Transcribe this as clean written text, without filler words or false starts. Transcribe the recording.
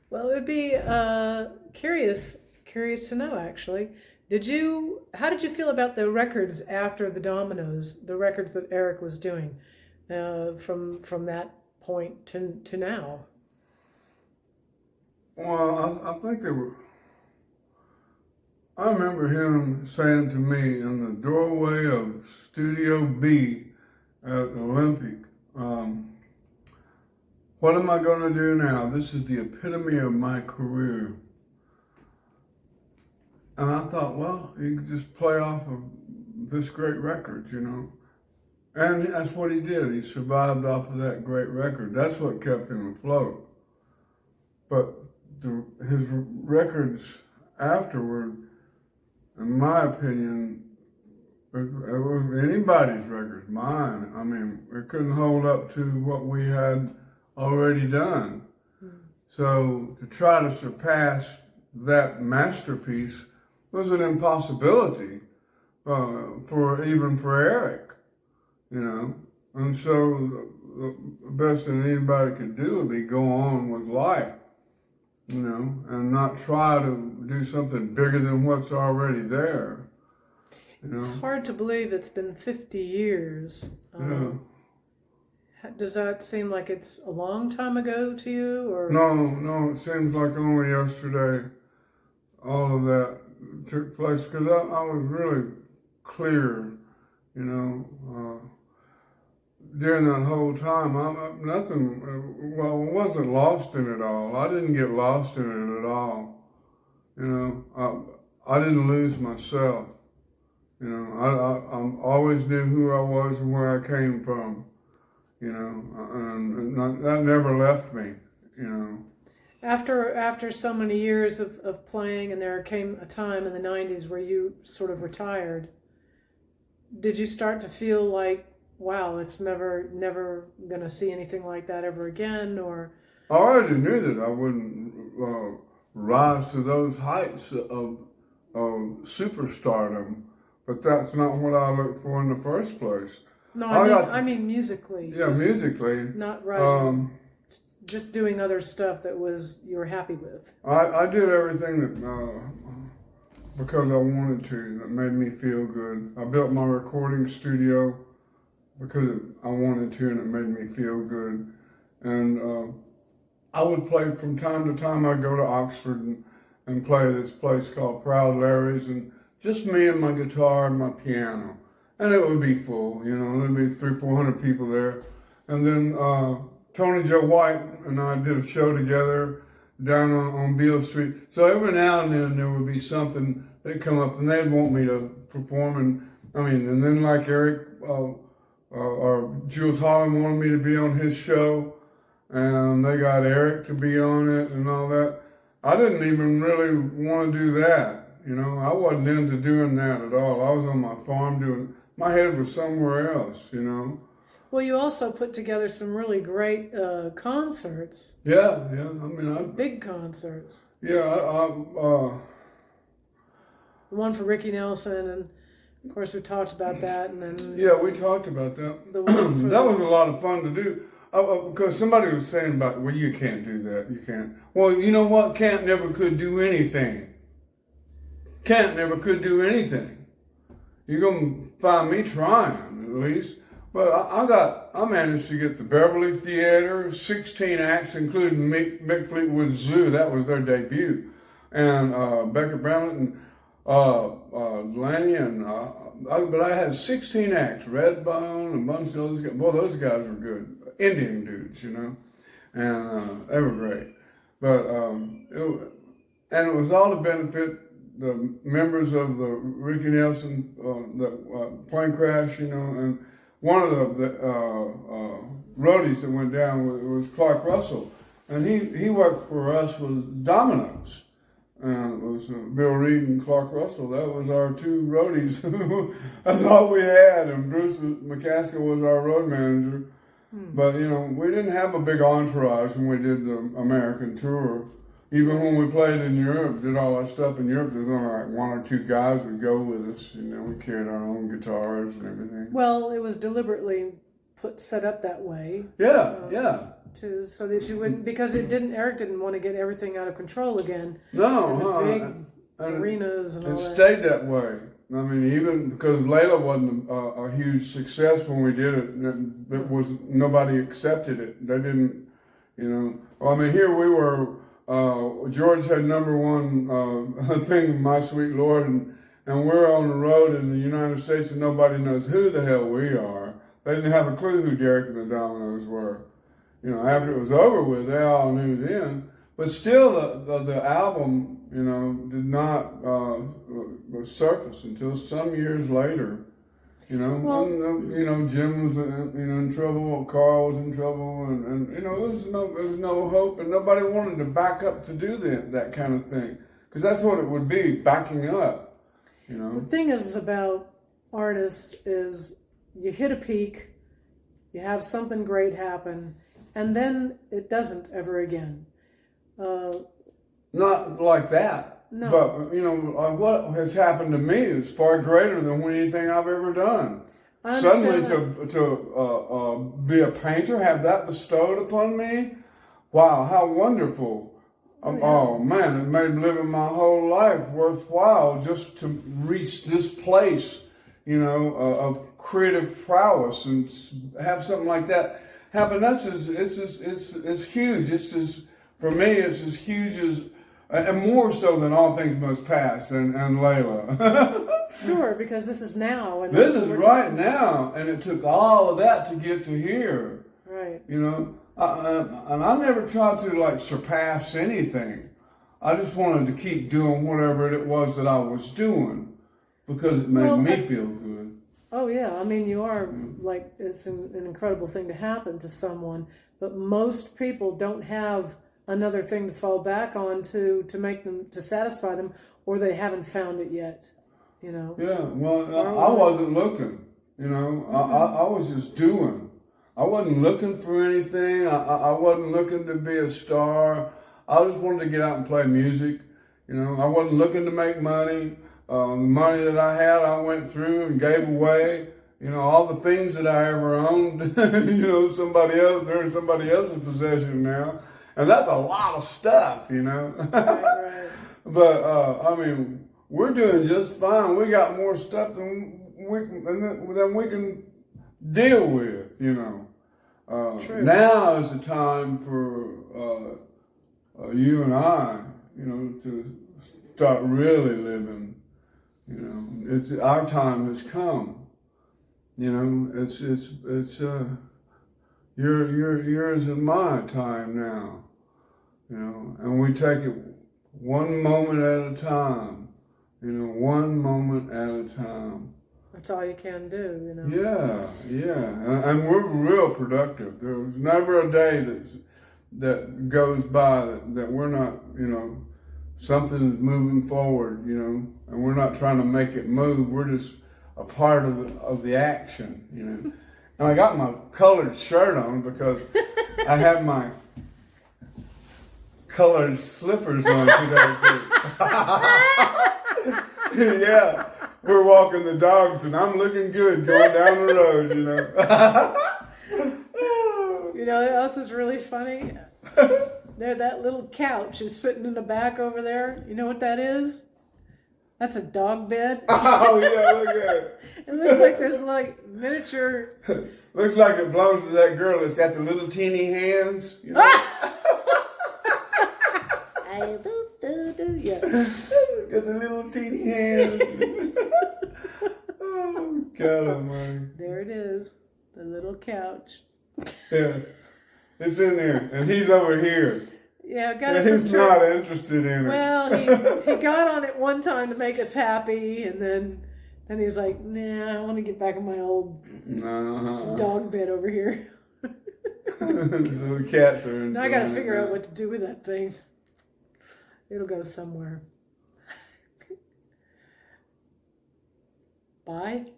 Well, it would be curious to know actually. How did you feel about the records after the Dominos, the records that Eric was doing, from that point to now? Well, I think they were. I remember him saying to me in the doorway of Studio B at Olympic, what am I going to do now? This is the epitome of my career. And I thought, well, you could just play off of this great record, you know. And that's what he did. He survived off of that great record. That's what kept him afloat. But his records afterward, in my opinion, it was anybody's records, mine. I mean, it couldn't hold up to what we had already done. So to try to surpass that masterpiece was an impossibility for Eric, you know. And so the best that anybody could do would be go on with life, you know, and not try to do something bigger than what's already there. You know? It's hard to believe it's been 50 years. Yeah. Does that seem like it's a long time ago to you, or No, it seems like only yesterday all of that took place, because I was really clear, you know, during that whole time. I wasn't lost in it all. I didn't get lost in it at all. You know, I didn't lose myself. You know, I always knew who I was and where I came from. You know, and that never left me, you know. after so many years of playing, and there came a time in the 90s where you sort of retired, did you start to feel like, wow, it's never going to see anything like that ever again? Or I already knew that I wouldn't rise to those heights of superstardom, but that's not what I looked for in the first place. no, I mean musically. Yeah, musically. Not rising, just doing other stuff that you were happy with. I did everything that because I wanted to, that made me feel good. I built my recording studio because I wanted to, and it made me feel good. And I would play from time to time. I'd go to Oxford and play this place called Proud Larry's, and just me and my guitar and my piano. And it would be full, you know, there'd be 300-400 people there. And then Tony Joe White and I did a show together down on Beale Street. So every now and then there would be something, they'd come up and they'd want me to perform. And then like Eric or Jules Holland wanted me to be on his show, and they got Eric to be on it and all that. I didn't even really want to do that, you know. I wasn't into doing that at all. I was on my farm my head was somewhere else, you know. Well, you also put together some really great concerts. Yeah. I mean, big concerts. Yeah, the one for Ricky Nelson, and of course we talked about that, and then yeah, we talked about that. The one for that was a lot of fun to do. Because somebody was saying about, well, you can't do that. You can't. Well, you know what? Can't never could do anything. Can't never could do anything. You're going to find me trying, at least. But I managed to get the Beverly Theater, 16 acts, including Mick Fleetwood's Zoo. That was their debut. And Becca Bramlett and Lanny and... but I had 16 acts. Redbone and a bunch of those guys. Well, those guys were good. Indian dudes, you know. And they were great. But it was all to benefit the members of the Ricky Nelson, the plane crash, you know, and one of the roadies that went down was Clark Russell, and he worked for us with Dominos, and it was Bill Reed and Clark Russell. That was our two roadies. That's all we had, and Bruce McCaskill was our road manager. But, you know, we didn't have a big entourage when we did the American tour. Even when we played in Europe, did all our stuff in Europe, there's only like one or two guys would go with us. You know, we carried our own guitars and everything. Well, it was deliberately set up that way. Yeah. so that you wouldn't, because Eric didn't want to get everything out of control again. No, and the huh? big And arenas and all it that. stayed that way. I mean, even because Layla wasn't a huge success when we did it, it was nobody accepted it. They didn't, you know. Well, I mean, here we were. George had #1 thing, My Sweet Lord, and we're on the road in the United States, and nobody knows who the hell we are. They didn't have a clue who Derek and the Dominos were. You know, after it was over with, they all knew then. But still, the album, you know, did not surface until some years later. You know, Well, and, you know, Jim was in trouble, Carl was in trouble, and you know, there was no hope, and nobody wanted to back up to do that kind of thing, because that's what it would be, backing up. You know, the thing is about artists is you hit a peak, you have something great happen, and then it doesn't ever again. Not like that. No. But, you know, what has happened to me is far greater than anything I've ever done. I Suddenly understand to be a painter, have that bestowed upon me, wow, how wonderful. Oh man, it made living my whole life worthwhile just to reach this place, you know, of creative prowess and have something like that happen. It's huge. For me, it's as huge as, and more so than All Things Must Pass and Layla. Sure, because this is now. And This that's is what we're right talking now, and it took all of that to get to here. Right. You know, and I never tried to like surpass anything. I just wanted to keep doing whatever it was that I was doing because it made me feel good. Oh yeah, I mean you are like, it's an incredible thing to happen to someone, but most people don't have another thing to fall back on to make them, to satisfy them, or they haven't found it yet. You know. Yeah, well, I wasn't looking. You know, I was just doing. I wasn't looking for anything. I wasn't looking to be a star. I just wanted to get out and play music. You know, I wasn't looking to make money. The money that I had, I went through and gave away. You know, all the things that I ever owned, you know, they're in somebody else's possession now. And that's a lot of stuff, you know. Right. But, I mean, we're doing just fine. We got more stuff than we can deal with, you know. True. Now is the time for you and I, you know, to start really living. You know, our time has come. You know, it's yours and my time now. You know, and we take it one moment at a time. You know, one moment at a time. That's all you can do, you know. Yeah, and we're real productive. There's never a day that goes by that we're not, you know, something's moving forward, you know, and we're not trying to make it move. We're just a part of the action, you know. And I got my colored shirt on because I have my colored slippers on today. Yeah, we're walking the dogs and I'm looking good going down the road, you know. You know what else is really funny? There, that little couch is sitting in the back over there. You know what that is? That's a dog bed. Oh yeah, look at it. It looks like there's like miniature. Looks like it belongs to that girl that's got the little teeny hands. You know? Yeah. Got the little teeny hands. Oh God Almighty. There it is, the little couch. Yeah, it's in there, and he's over here. Yeah, got And it. he's not interested in it. Well, he got on it one time to make us happy, and then he was like, "Nah, I want to get back in my old dog bed over here." So the cats are. Now I got to figure out what to do with that thing. It'll go somewhere. Bye.